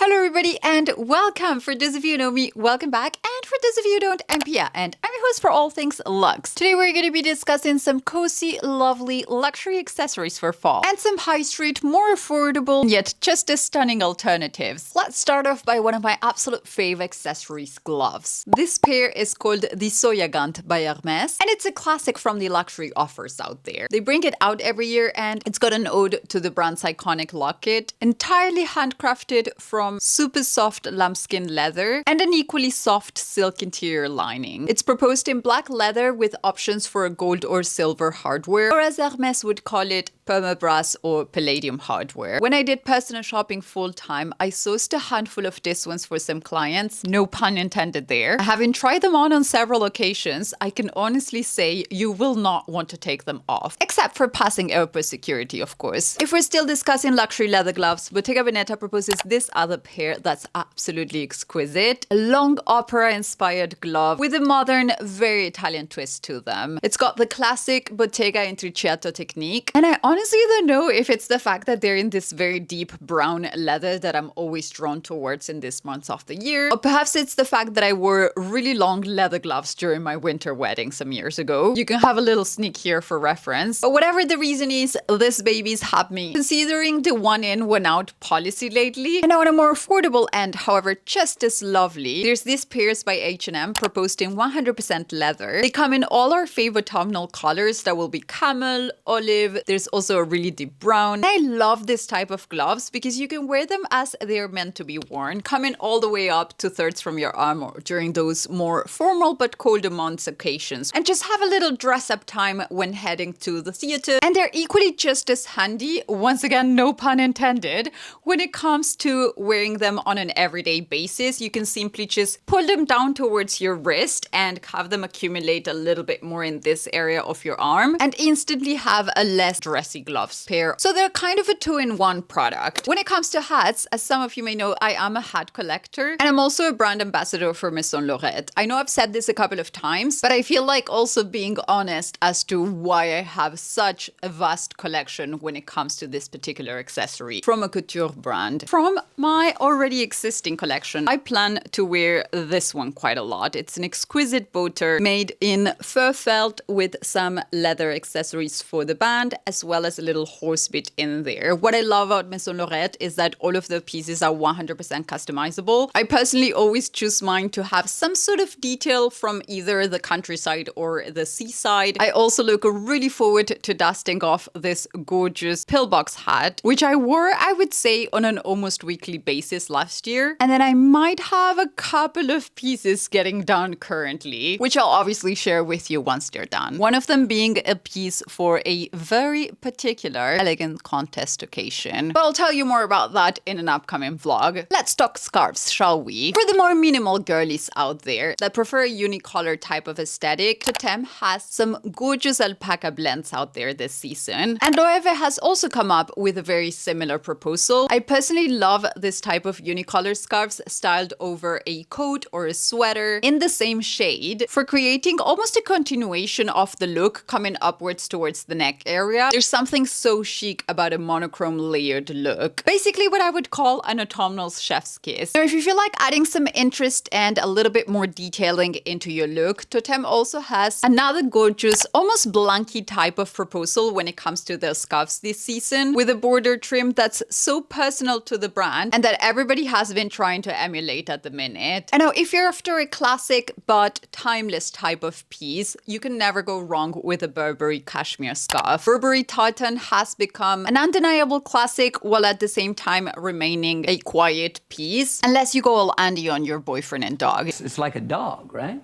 Hello everybody and welcome. For those of you who know me, welcome back. And for those of you who don't, I'm Pia and I'm your host for all things luxe. Today we're going to be discussing some cozy, lovely luxury accessories for fall and some high street, more affordable, yet just as stunning alternatives. Let's start off by one of my absolute fave accessories, gloves. This pair is called the Soyagant by Hermes and it's a classic from the luxury offers out there. They bring it out every year and it's got an ode to the brand's iconic locket, entirely handcrafted from super soft lambskin leather and an equally soft silk interior lining. It's proposed in black leather with options for a gold or silver hardware, or as Hermes would call it, permabrass or palladium hardware. When I did personal shopping full time, I sourced a handful of these ones for some clients, no pun intended there. Having tried them on several occasions, I can honestly say you will not want to take them off, except for passing airport security, of course. If we're still discussing luxury leather gloves, Bottega Veneta proposes this other pair that's absolutely exquisite. A long opera-inspired glove with a modern, very Italian twist to them. It's got the classic Bottega Intrecciato technique, and I honestly don't know if it's the fact that they're in this very deep brown leather that I'm always drawn towards in this month of the year, or perhaps it's the fact that I wore really long leather gloves during my winter wedding some years ago. You can have a little sneak here for reference. But whatever the reason is, this baby's had me considering the one in, one out policy lately. And on a more affordable end, however, just as lovely, there's this pairs by H&M proposed in 100% leather. They come in all our favorite autumnal colors. That will be camel, olive. There's also a really deep brown. I love this type of gloves because you can wear them as they're meant to be worn, coming all the way up to thirds from your arm or during those more formal but colder months occasions, and just have a little dress up time when heading to the theater. And they're equally just as handy, once again no pun intended, when it comes to wearing them on an everyday basis. You can simply just pull them down towards your wrist and have them accumulate a little bit more in this area of your arm and instantly have a less dressy gloves pair. So they're kind of a two-in-one product. When it comes to hats, as some of you may know, I am a hat collector and I'm also a brand ambassador for Maison Lorette. I know I've said this a couple of times, but I feel like also being honest as to why I have such a vast collection when it comes to this particular accessory from a couture brand. From my already existing collection, I plan to wear this one quite a lot. It's an exquisite boater made in fur felt with some leather accessories for the band, as well as a little horse bit in there. What I love about Maison Lorette is that all of the pieces are 100% customizable. I personally always choose mine to have some sort of detail from either the countryside or the seaside. I also look really forward to dusting off this gorgeous pillbox hat, which I wore, I would say, on an almost weekly basis last year. And then I might have a couple of pieces getting done currently, which I'll obviously share with you once they're done. One of them being a piece for a very particular elegant contest occasion. But I'll tell you more about that in an upcoming vlog. Let's talk scarves, shall we? For the more minimal girlies out there that prefer a unicolor type of aesthetic, Totem has some gorgeous alpaca blends out there this season. And Loewe has also come up with a very similar proposal. I personally love this type of unicolor scarves styled over a coat or a sweater in the same shade for creating almost a continuation of the look coming upwards towards the neck area. There's something so chic about a monochrome layered look. Basically what I would call an autumnal chef's kiss. Now, if you feel like adding some interest and a little bit more detailing into your look, Totem also has another gorgeous, almost blanky type of proposal when it comes to their scarves this season, with a border trim that's so personal to the brand and that everybody has been trying to emulate at the minute. And now, if you're after a classic but timeless type of piece, you can never go wrong with a Burberry cashmere scarf. Burberry tartan has become an undeniable classic while at the same time remaining a quiet piece, unless you go all Andy on your boyfriend and dog. It's like a dog, right?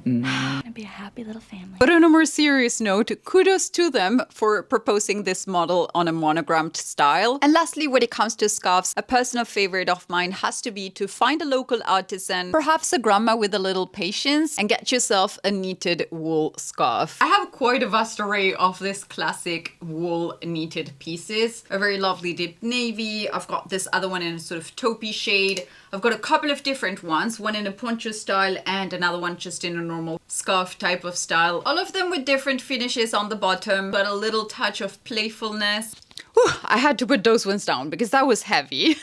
Gonna be a happy little family. But on a more serious note, kudos to them for proposing this model on a monogrammed style. And lastly, when it comes to scarves, a personal favorite of mine has to be to find a local artisan, perhaps a grandma with a little patience, and get yourself a knitted wool scarf. I have quite a vast array of this classic wool knitted pieces. A very lovely deep navy. I've got this other one in a sort of taupey shade. I've got a couple of different ones, one in a poncho style and another one just in a normal scarf type of style. All of them with different finishes on the bottom, but a little touch of playfulness. Whew, I had to put those ones down because that was heavy.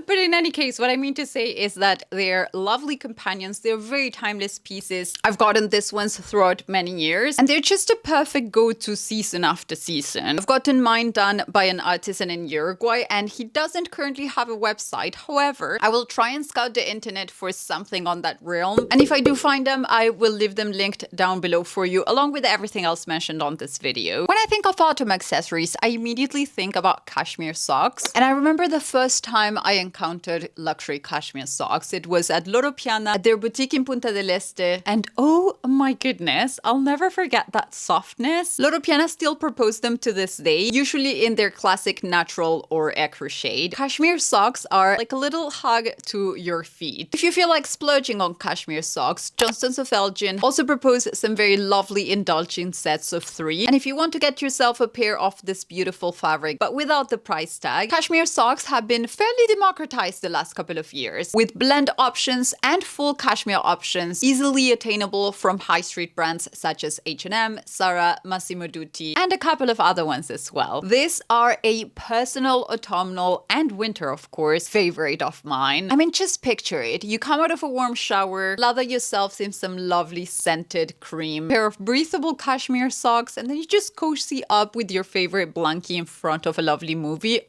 But in any case, what I mean to say is that they're lovely companions. They're very timeless pieces. I've gotten these ones throughout many years, and they're just a perfect go-to season after season. I've gotten mine done by an artisan in Uruguay, and he doesn't currently have a website. However, I will try and scout the internet for something on that realm. And if I do find them, I will leave them linked down below for you, along with everything else mentioned on this video. When I think of autumn accessories, I immediately think about cashmere socks. And I remember the first time I encountered luxury cashmere socks. It was at Loro Piana, at their boutique in Punta del Este. And oh my goodness, I'll never forget that softness. Loro Piana still propose them to this day, usually in their classic natural or ecru shade. Cashmere socks are like a little hug to your feet. If you feel like splurging on cashmere socks, Johnston's of Elgin also propose some very lovely indulgent sets of 3. And if you want to get yourself a pair of this beautiful fabric, but without the price tag, cashmere socks have been fairly democratized the last couple of years, with blend options and full cashmere options easily attainable from high street brands such as H&M, Zara, Massimo Dutti, and a couple of other ones as well. These are a personal autumnal and winter, of course, favorite of mine. I mean, just picture it. You come out of a warm shower, lather yourselves in some lovely scented cream, pair of breathable cashmere socks, and then you just cozy up with your favorite blankie in front of a lovely movie.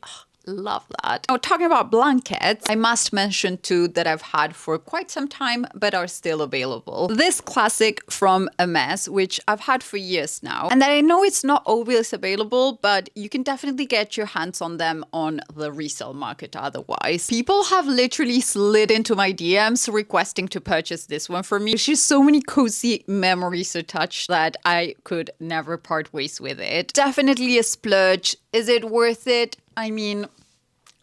Love that. Now, talking about blankets, I must mention 2 that I've had for quite some time but are still available. This classic from Hermes, which I've had for years now, and that I know it's not always available, but you can definitely get your hands on them on the resale market otherwise. People have literally slid into my DMs requesting to purchase this one for me. There's just so many cozy memories attached that I could never part ways with it. Definitely a splurge. Is it worth it? I mean,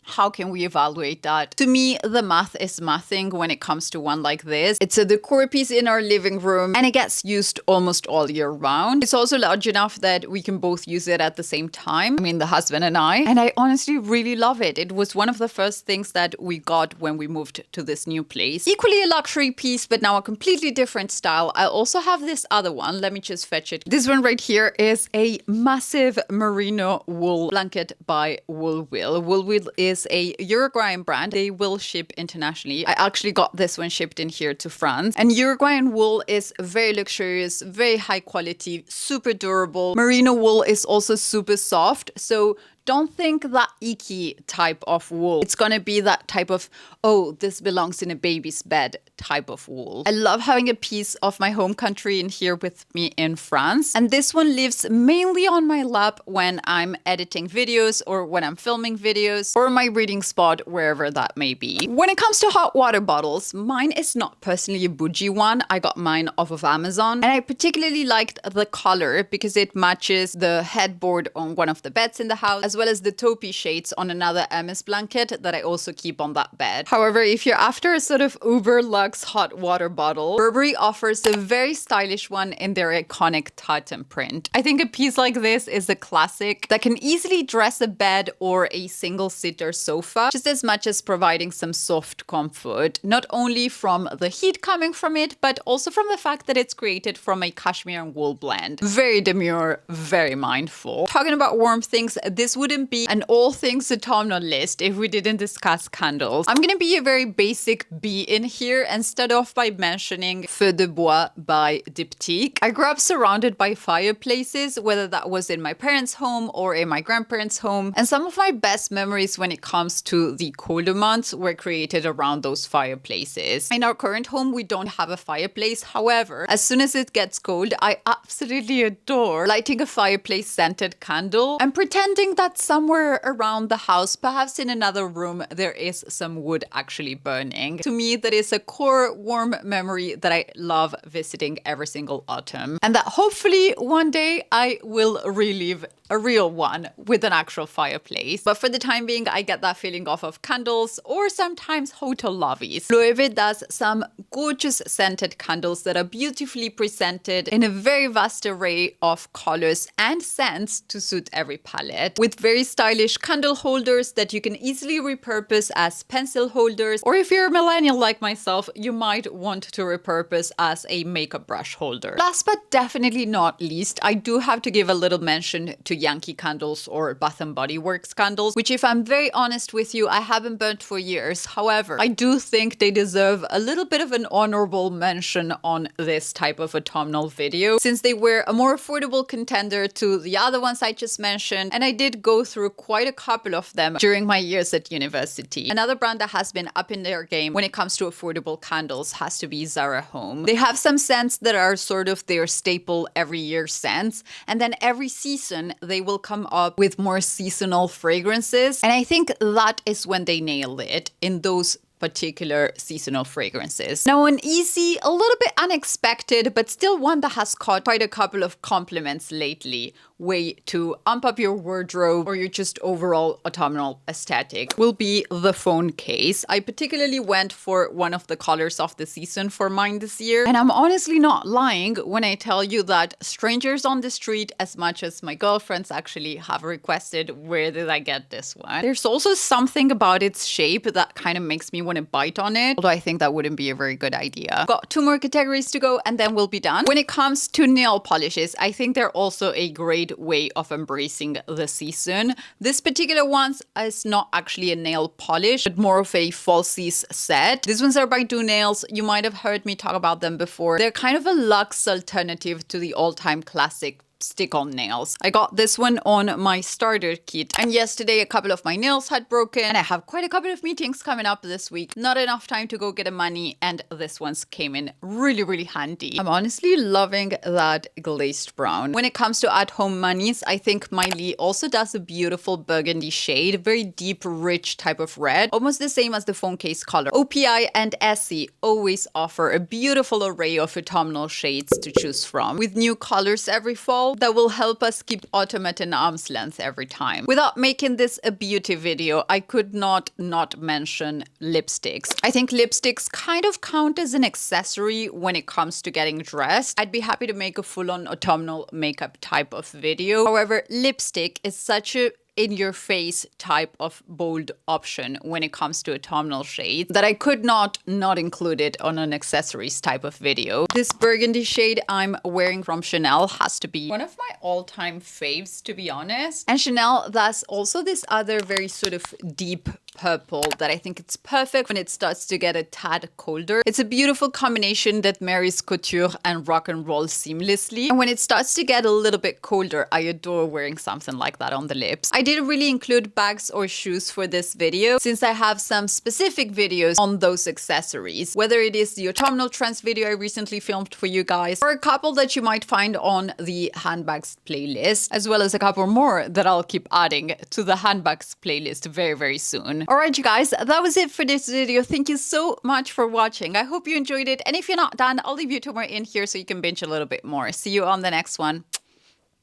how can we evaluate that? To me, the math is mathing when it comes to one like this. It's a decor piece in our living room and it gets used almost all year round. It's also large enough that we can both use it at the same time. I mean, the husband and I. And I honestly really love it. It was one of the first things that we got when we moved to this new place. Equally a luxury piece, but now a completely different style. I also have this other one. Let me just fetch it. This one right here is a massive merino wool blanket by Woolwill. Woolwill is a Uruguayan brand. They will ship internationally. I actually got this one shipped in here to France. And Uruguayan wool is very luxurious, very high quality, super durable. Merino wool is also super soft. So don't think that icky type of wool. It's gonna be that type of, oh, this belongs in a baby's bed type of wool. I love having a piece of my home country in here with me in France. And this one lives mainly on my lap when I'm editing videos or when I'm filming videos or my reading spot, wherever that may be. When it comes to hot water bottles, mine is not personally a bougie one. I got mine off of Amazon. And I particularly liked the color because it matches the headboard on one of the beds in the house, as well as the taupey shades on another Hermes blanket that I also keep on that bed. However, if you're after a sort of uber luxe hot water bottle, Burberry offers a very stylish one in their iconic tartan print. I think a piece like this is a classic that can easily dress a bed or a single-seater sofa, just as much as providing some soft comfort, not only from the heat coming from it, but also from the fact that it's created from a cashmere and wool blend. Very demure, very mindful. Talking about warm things, this wouldn't be an all things autumnal list if we didn't discuss candles. I'm gonna be a very basic bee in here and start off by mentioning Feu de Bois by Diptyque. I grew up surrounded by fireplaces, whether that was in my parents' home or in my grandparents' home, and some of my best memories when it comes to the colder months were created around those fireplaces. In our current home, we don't have a fireplace. However, as soon as it gets cold, I absolutely adore lighting a fireplace scented candle and pretending that somewhere around the house, perhaps in another room, there is some wood actually burning. To me, that is a core warm memory that I love visiting every single autumn, and that hopefully one day I will relive a real one with an actual fireplace. But for the time being, I get that feeling off of candles or sometimes hotel lobbies. Loewe does some gorgeous scented candles that are beautifully presented in a very vast array of colors and scents to suit every palette, with very stylish candle holders that you can easily repurpose as pencil holders, or if you're a millennial like myself, you might want to repurpose as a makeup brush holder. Last but definitely not least, I do have to give a little mention to Yankee candles or Bath & Body Works candles, which if I'm very honest with you, I haven't burnt for years. However, I do think they deserve a little bit of an honorable mention on this type of autumnal video, since they were a more affordable contender to the other ones I just mentioned, and I did go through quite a couple of them during my years at university. Another brand that has been up in their game when it comes to affordable candles has to be Zara Home. They have some scents that are sort of their staple every year scents, and then every season they will come up with more seasonal fragrances, and I think that is when they nail it in those particular seasonal fragrances. Now an easy, a little bit unexpected, but still one that has caught quite a couple of compliments lately way to amp up your wardrobe or your just overall autumnal aesthetic will be the phone case. I particularly went for one of the colors of the season for mine this year, and I'm honestly not lying when I tell you that strangers on the street, as much as my girlfriends actually have requested, where did I get this one? There's also something about its shape that kind of makes me want to bite on it, although I think that wouldn't be a very good idea. Got 2 more categories to go and then we'll be done. When it comes to nail polishes, I think they're also a great way of embracing the season. This particular one is not actually a nail polish, but more of a falsies set. These ones are by Do Nails. You might have heard me talk about them before. They're kind of a luxe alternative to the all-time classic stick-on nails. I got this one on my starter kit, and yesterday a couple of my nails had broken, and I have quite a couple of meetings coming up this week. Not enough time to go get a money, and this one's came in really handy. I'm honestly loving that glazed brown. When it comes to at-home manis, I think Miley also does a beautiful burgundy shade, very deep, rich type of red, almost the same as the phone case color. OPI and Essie always offer a beautiful array of autumnal shades to choose from, with new colors every fall that will help us keep autumn at an arm's length every time. Without making this a beauty video, I could not mention lipsticks. I think lipsticks kind of count as an accessory when it comes to getting dressed. I'd be happy to make a full-on autumnal makeup type of video. However, lipstick is such a in-your-face type of bold option when it comes to autumnal shades that I could not include it on an accessories type of video. This burgundy shade I'm wearing from Chanel has to be one of my all-time faves, to be honest. And Chanel does also this other very sort of deep purple that I think it's perfect when it starts to get a tad colder. It's a beautiful combination that marries couture and rock and roll seamlessly. And when it starts to get a little bit colder, I adore wearing something like that on the lips. I didn't really include bags or shoes for this video since I have some specific videos on those accessories, whether it is the autumnal trends video I recently filmed for you guys, or a couple that you might find on the handbags playlist, as well as a couple more that I'll keep adding to the handbags playlist very soon. Alright you guys, that was it for this video. Thank you so much for watching. I hope you enjoyed it, and if you're not done, I'll leave you 2 more in here so you can binge a little bit more. See you on the next one.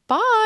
Bye!